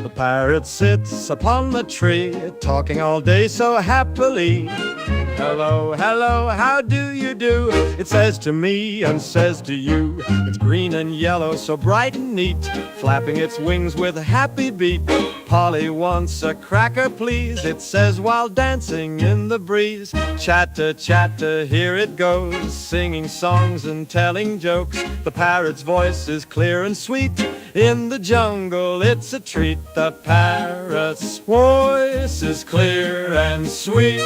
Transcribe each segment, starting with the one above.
The parrot sits upon the tree, talking all day so happily. Hello, hello, how do you do? It says to me and says to you. It's green and yellow, so bright and neat, flapping its wings with a happy beat. Polly wants a cracker, please, it says while dancing in the breeze. Chatter, chatter, here it goes, singing songs and telling jokes. The parrot's voice is clear and sweet. In the jungle, it's a treat. The parrot's voice is clear and sweet.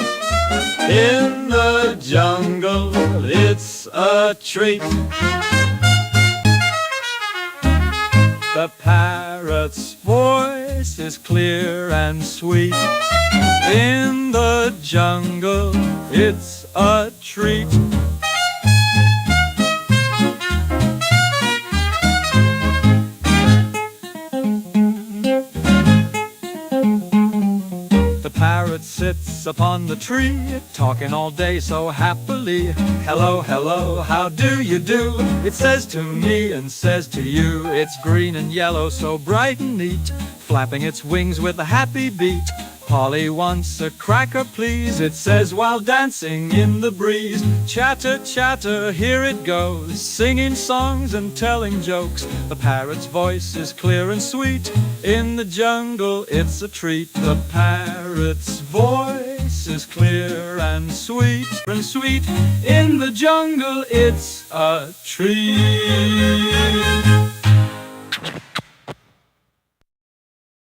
In the jungle, it's a treat. The parrot's voice is clear and sweet. In the jungle, it's a treat. The parrot sits upon the tree, talking all day so happily. Hello, hello, how do you do? It says to me and says to you. It's green and yellow, so bright and neat, flapping its wings with a happy beat. Polly wants a cracker, please, it says while dancing in the breeze. Chatter, chatter, here it goes, singing songs and telling jokes. The parrot's voice is clear and sweet. In the jungle, it's a treat. The parrot's voice is clear and sweet. And sweet, in the jungle, it's a treat.